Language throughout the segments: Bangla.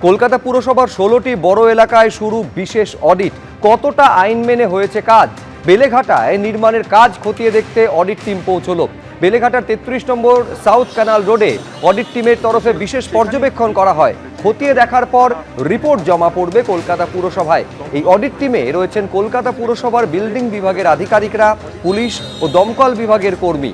কলকাতা পুরসভার ১৬টি বড় এলাকায় শুরু বিশেষ অডিট। কতটা আইন মেনে হয়েছে কাজ? বেলেঘাটায় নির্মাণের কাজ খতিয়ে দেখতে অডিট টিম পৌঁছলো। বেলেঘাটার ৩৩ নম্বর সাউথ ক্যানাল রোডে অডিট টিমের তরফে বিশেষ পর্যবেক্ষণ করা হয়। খতিয়ে দেখার পর রিপোর্ট জমা পড়বে কলকাতা পুরসভায়। এই অডিট টিমে রয়েছেন কলকাতা পুরসভার বিল্ডিং বিভাগের আধিকারিকরা, পুলিশ ও দমকল বিভাগের কর্মী।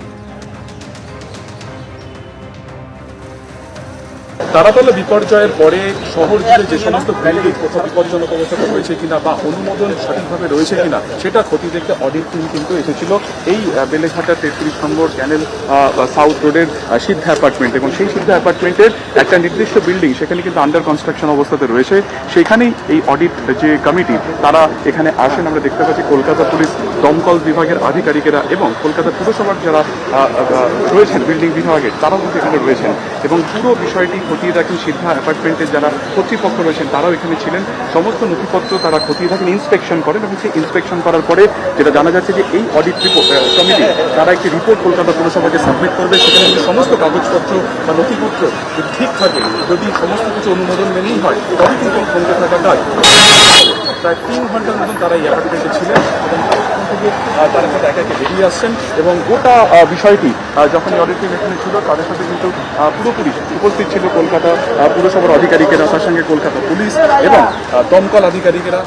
তারাতলা বিপর্যয়ের পরে শহর জুড়ে যে সমস্ত বিল্ডিং কোথাও বিপজ্জনক অবস্থাতে রয়েছে কিনা বা অনুমোদন সঠিকভাবে রয়েছে কিনা সেটা খতিয়ে দেখতে অডিট টিম কিন্তু এসেছিল এই বেলেঘাটার ৩৩ নম্বর ক্যানেল সাউথ রোডের সিদ্ধা অ্যাপার্টমেন্ট, এবং সেই সিদ্ধা অ্যাপার্টমেন্টের একটা নির্দিষ্ট বিল্ডিং সেখানে কিন্তু আন্ডার কনস্ট্রাকশন অবস্থাতে রয়েছে। সেখানেই এই অডিট যে কমিটি তারা এখানে আসেন। আমরা দেখতে পাচ্ছি কলকাতা পুলিশ, দমকল বিভাগের আধিকারিকেরা এবং কলকাতা পুরসভার যারা রয়েছেন বিল্ডিং বিভাগের তারাও কিন্তু এখানে রয়েছেন, এবং পুরো বিষয়টি খতিয়ে দেখেন। সিদ্ধা অ্যাপার্টমেন্টের যারা কর্তৃপক্ষ রয়েছেন তারাও এখানে ছিলেন। সমস্ত নথিপত্র তারা খতিয়ে থাকেন, ইন্সপেকশন করেন, এবং সেই ইন্সপেকশন করার পরে যেটা জানা যাচ্ছে যে এই অডিট রিপোর্ট কমিটি তারা একটি রিপোর্ট কলকাতা পুরসভাকে সাবমিট করবে। সেখানে যদি সমস্ত কাগজপত্র বা নথিপত্র যদি ঠিক থাকে, যদি সমস্ত কিছু অনুমোদন মেনেই হয়, তবে কিন্তু এই কমতে থাকা কাজ প্রায় ৩ ঘন্টার মতন তারা এই অ্যাপার্টমেন্টে ছিলেন, এবং থেকে তারা কিন্তু একে একে বেরিয়ে আসছেন। এবং গোটা বিষয়টি যখন এই অডিট টিম এখানে ছিল তাদের সাথে কিন্তু পুরোপুরি উপস্থিত ছিল কলকাতা পুরসভার আধিকারিকেরা, তার সঙ্গে কলকাতা পুলিশ এবং দমকল আধিকারিকেরা।